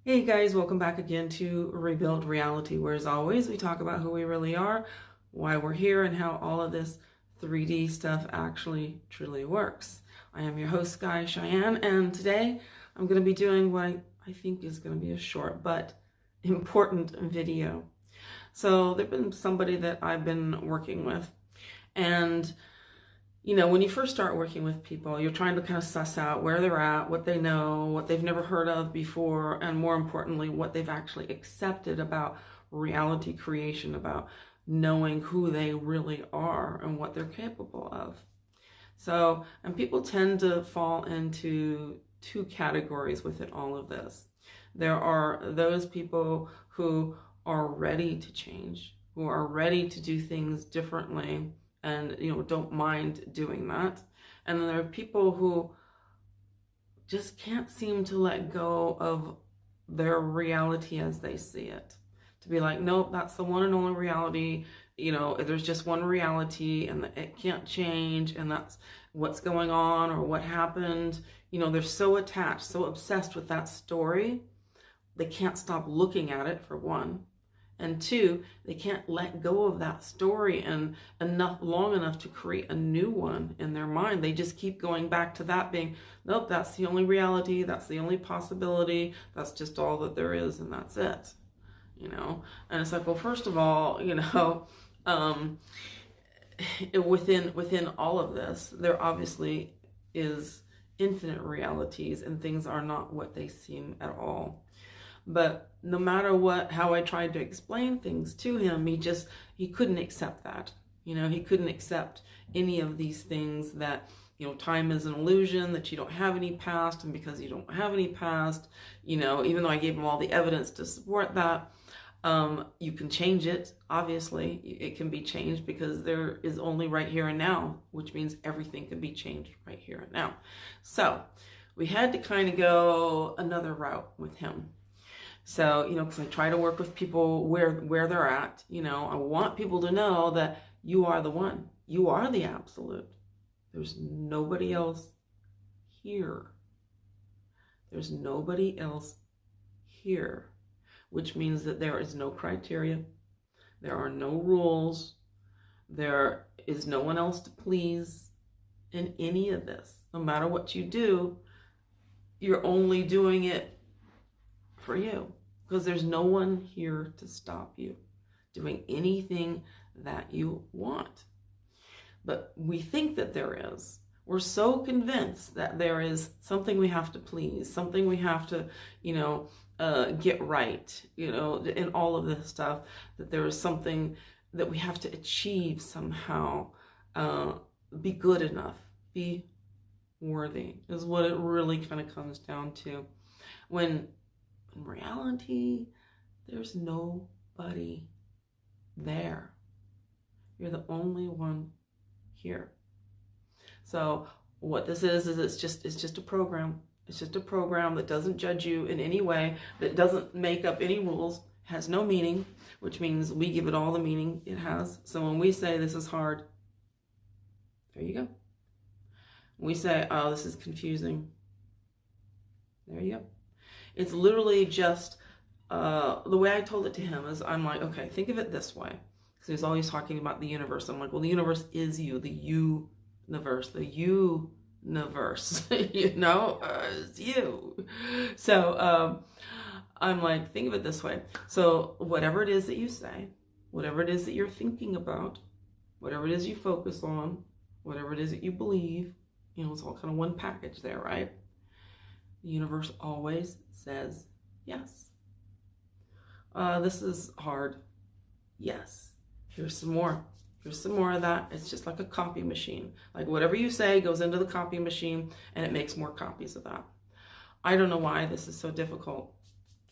Hey guys, welcome back again to Rebuild Reality, where as always we talk about who we really are, why we're here, and how all of this 3D stuff actually truly works. I am your host, Guy Cheyenne, and today I'm going to be doing what I think is going to be a short but important video. So there's been somebody that I've been working with, and you know, when you first start working with people, you're trying to kind of suss out where they're at, what they know, what they've never heard of before, and more importantly, what they've actually accepted about reality creation, about knowing who they really are and what they're capable of. So, and people tend to fall into two categories within all of this. There are those people who are ready to change, who are ready to do things differently, and don't mind doing that. And then there are people who just can't seem to let go of their reality as they see it, to be like, nope, that's the one and only reality. There's just one reality and it can't change, and that's what's going on or what happened. They're so attached, so obsessed with that story, they can't stop looking at it, for one. And two, they can't let go of that story and long enough to create a new one in their mind. They just keep going back to that, being, nope, that's the only reality, that's the only possibility, that's just all that there is, and that's it. And it's like, well, first of all, within all of this, there obviously is infinite realities, and things are not what they seem at all. But no matter how I tried to explain things to him, he couldn't accept that. He couldn't accept any of these things, that, time is an illusion, that you don't have any past. And because you don't have any past, even though I gave him all the evidence to support that, you can change it. Obviously, it can be changed, because there is only right here and now, which means everything can be changed right here and now. So we had to kind of go another route with him. So, because I try to work with people where they're at. I want people to know that you are the one. You are the absolute. There's nobody else here. There's nobody else here, which means that there is no criteria. There are no rules. There is no one else to please in any of this. No matter what you do, you're only doing it for you, because there's no one here to stop you doing anything that you want. But we think that there is. We're so convinced that there is something we have to please, something we have to, get right, in all of this stuff, that there is something that we have to achieve somehow, be good enough, be worthy, is what it really kind of comes down to. When in reality, there's nobody there. You're the only one here. So what this is it's just a program. It's just a program that doesn't judge you in any way, that doesn't make up any rules, has no meaning, which means we give it all the meaning it has. So when we say this is hard, there you go. When we say, oh, this is confusing, there you go. It's literally just, the way I told it to him is, I'm like, okay, think of it this way. Because he's always talking about the universe. I'm like, well, the universe is you, the universe, the universe, it's you. So I'm like, think of it this way. So whatever it is that you say, whatever it is that you're thinking about, whatever it is you focus on, whatever it is that you believe, it's all kind of one package there, right? The universe always says yes. This is hard. Yes. Here's some more. Here's some more of that. It's just like a copy machine. Like whatever you say goes into the copy machine, and it makes more copies of that. I don't know why this is so difficult.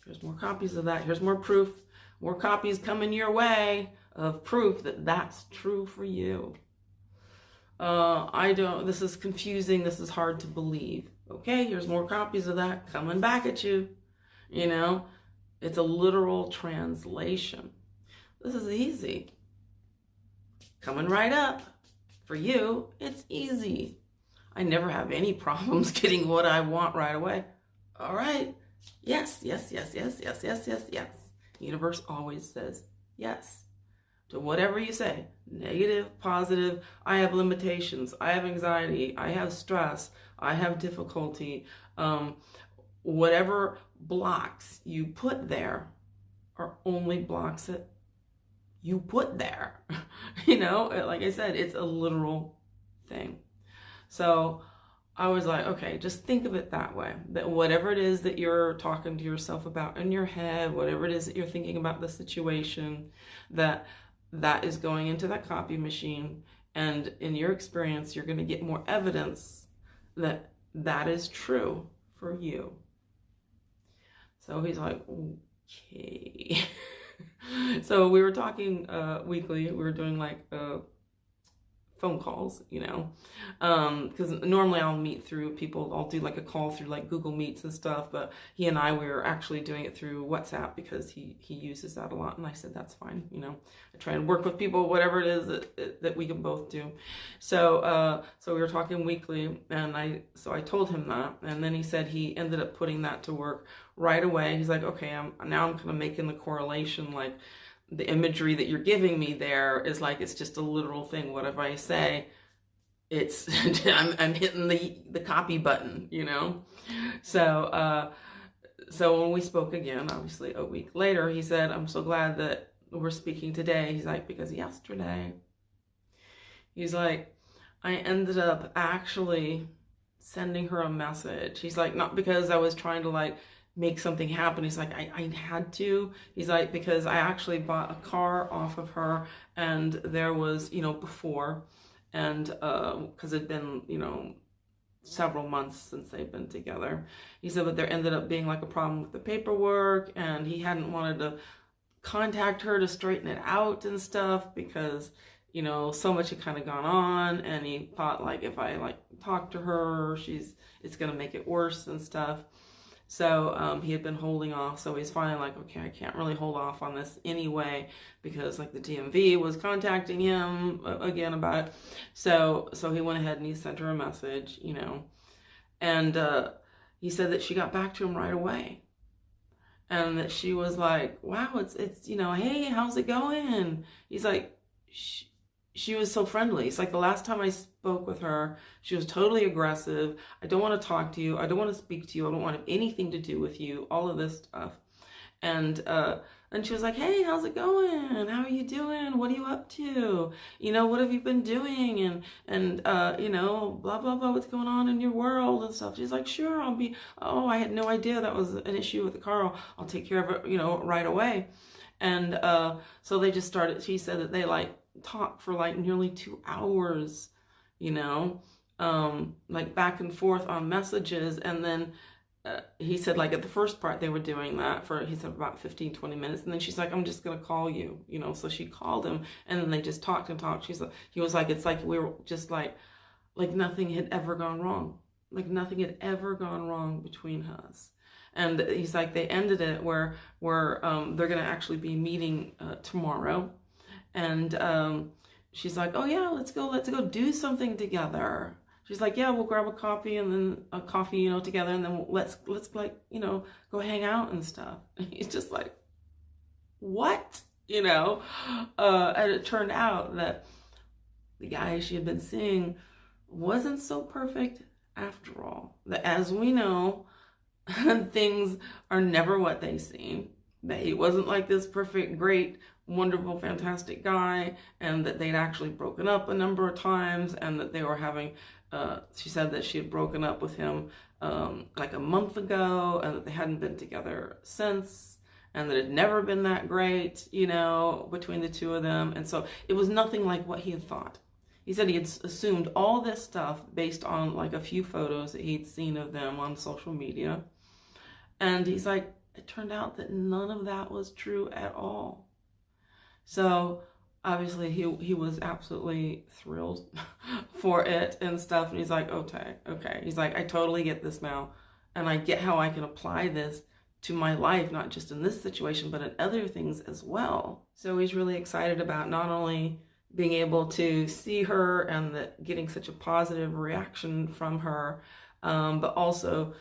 Here's more copies of that. Here's more proof. More copies coming your way of proof that that's true for you. This is confusing. This is hard to believe. Okay, here's more copies of that coming back at you. It's a literal translation. This is easy. Coming right up. For you, it's easy. I never have any problems getting what I want right away. All right, Yes, yes, yes, yes, yes, yes, yes, yes. The universe always says yes to whatever you say. Negative, positive. I have limitations. I have anxiety. I have stress. I have difficulty. Whatever blocks you put there are only blocks that you put there. Like I said, it's a literal thing. So I was like, okay, just think of it that way. That whatever it is that you're talking to yourself about in your head, whatever it is that you're thinking about the situation, that is going into that copy machine. And in your experience, you're going to get more evidence that that is true for you. So he's like, okay. So we were talking weekly. We were doing like phone calls, because normally I'll meet through people. I'll do like a call through like Google Meets and stuff, but we were actually doing it through WhatsApp because he uses that a lot, and I said that's fine. I try and work with people, whatever it is that we can both do. So we were talking weekly, and I told him that, and then he said he ended up putting that to work right away. He's like, okay, I'm kind of making the correlation, like the imagery that you're giving me there is like, it's just a literal thing. What if I say it's, I'm hitting the copy button, So when we spoke again, obviously a week later, he said, I'm so glad that we're speaking today. He's like, because yesterday, he's like, I ended up actually sending her a message. He's like, not because I was trying to like make something happen. He's like, I had to. He's like, because I actually bought a car off of her, and there was, before, and because it'd been, several months since they've been together. He said, but there ended up being like a problem with the paperwork, and he hadn't wanted to contact her to straighten it out and stuff because, so much had kind of gone on, and he thought like, if I like talk to her, it's gonna make it worse and stuff. So he had been holding off. So he's finally like, okay, I can't really hold off on this anyway, because like the DMV was contacting him again about it. So he went ahead and he sent her a message, and he said that she got back to him right away, and that she was like, wow, it's hey, how's it going? He's like, she was so friendly. It's like the last time I spoke with her, she was totally aggressive. I don't want to talk to you. I don't want to speak to you. I don't want to have anything to do with you. All of this stuff. And she was like, hey, how's it going? How are you doing? What are you up to? What have you been doing? And blah, blah, blah, what's going on in your world and stuff. She's like, sure, I had no idea that was an issue with the car. I'll take care of it, right away. And so they just started, she said that they like talked for like nearly 2 hours, like back and forth on messages. And then he said like at the first part they were doing that for, he said about 15-20 minutes, and then she's like, I'm just gonna call you, so she called him, and then they just talked and talked. He was like, it's like we were just like nothing had ever gone wrong, between us. And he's like, they ended it where they're gonna actually be meeting tomorrow. And she's like, oh yeah, let's go do something together. She's like, yeah, we'll grab a coffee and then a coffee, together, and then let's like, go hang out and stuff. And he's just like, what? And it turned out that the guy she had been seeing wasn't so perfect after all. That, as we know, things are never what they seem. That he wasn't like this perfect, great, wonderful, fantastic guy, and that they'd actually broken up a number of times, and that they were having, she said that she had broken up with him like a month ago, and that they hadn't been together since, and that it had never been that great, between the two of them. And so it was nothing like what he had thought. He said he had assumed all this stuff based on like a few photos that he'd seen of them on social media. And he's like, it turned out that none of that was true at all. So obviously he was absolutely thrilled for it and stuff. And he's like, okay. He's like, I totally get this now. And I get how I can apply this to my life, not just in this situation, but in other things as well. So he's really excited about not only being able to see her and getting such a positive reaction from her, but also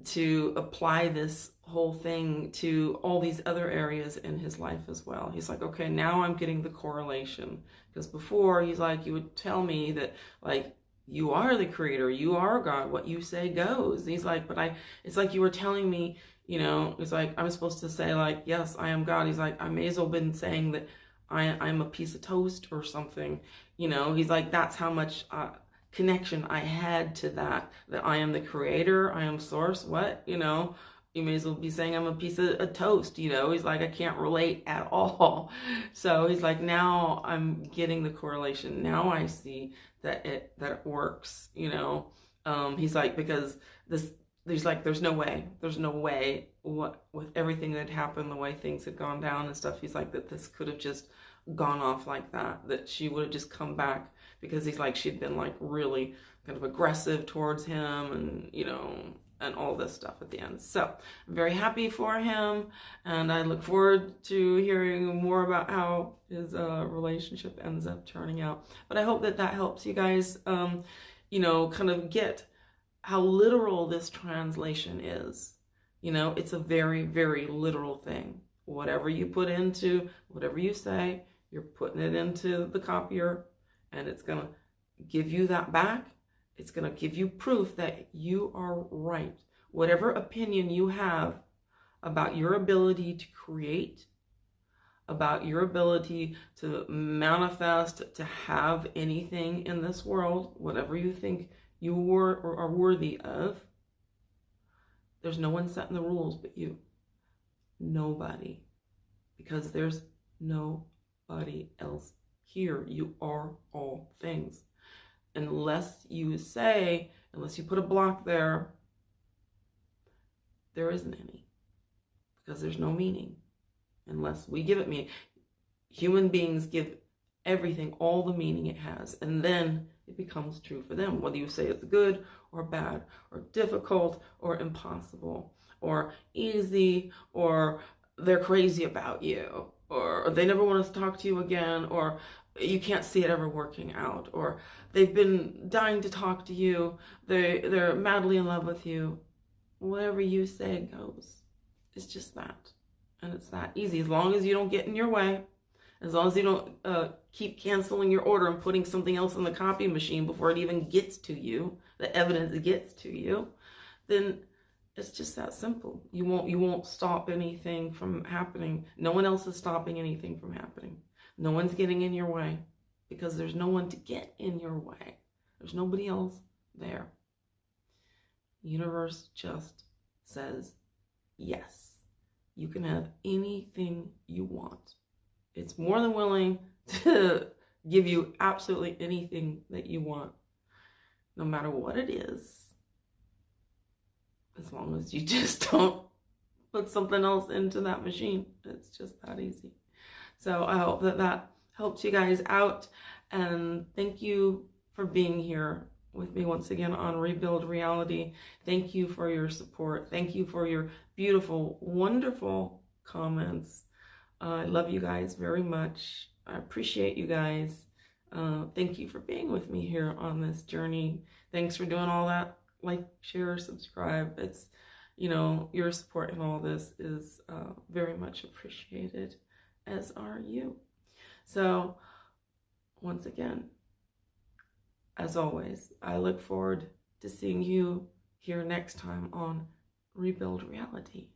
to apply this whole thing to all these other areas in his life as well. He's like, okay, now I'm getting the correlation. Because before, he's like, you would tell me that, like, you are the creator, you are God, what you say goes. And he's like, but it's like you were telling me, you know, it's like I'm supposed to say, like, yes, I am God. He's like, I may as well been saying that I'm a piece of toast or something, you know. He's like, that's how much connection I had to that I am the creator, I am source. What, you know, you may as well be saying I'm a piece of toast, you know. He's like, I can't relate at all. So he's like, now I'm getting the correlation. Now I see that it works, you know. He's like, because there's no way what, with everything that happened, the way things had gone down and stuff, he's like, that this could have just gone off like that she would have just come back, because he's like, she'd been like really kind of aggressive towards him, and, you know, and all this stuff at the end. So I'm very happy for him, and I look forward to hearing more about how his relationship ends up turning out. But I hope that helps you guys, you know, kind of get how literal this translation is. You know, it's a very, very literal thing. Whatever you put into, whatever you say, you're putting it into the copier, and it's going to give you that back. It's going to give you proof that you are right. Whatever opinion you have about your ability to create, about your ability to manifest, to have anything in this world, whatever you think you were or are worthy of, there's no one setting the rules but you. Nobody. Because there's nobody else here. You are all things. Unless you put a block there, there isn't any. Because there's no meaning. Unless we give it meaning. Human beings give everything all the meaning it has. And then it becomes true for them. Whether you say it's good or bad or difficult or impossible or easy, or they're crazy about you, or they never want to talk to you again, or you can't see it ever working out, or they've been dying to talk to you, they're madly in love with you. Whatever you say goes. It's just that. And it's that easy. As long as you don't get in your way, as long as you don't keep canceling your order and putting something else in the copy machine before it even gets to you, the evidence gets to you, then it's just that simple. You won't stop anything from happening. No one else is stopping anything from happening. No one's getting in your way, because there's no one to get in your way. There's nobody else there. The universe just says yes. You can have anything you want. It's more than willing to give you absolutely anything that you want, no matter what it is. As long as you just don't put something else into that machine. It's just that easy. So I hope that helps you guys out. And thank you for being here with me once again on Rebuild Reality. Thank you for your support. Thank you for your beautiful, wonderful comments. I love you guys very much. I appreciate you guys. Thank you for being with me here on this journey. Thanks for doing all that. Like, share, subscribe. It's, you know, your support in all this is very much appreciated, as are you. So, once again, as always, I look forward to seeing you here next time on Rebuild Reality.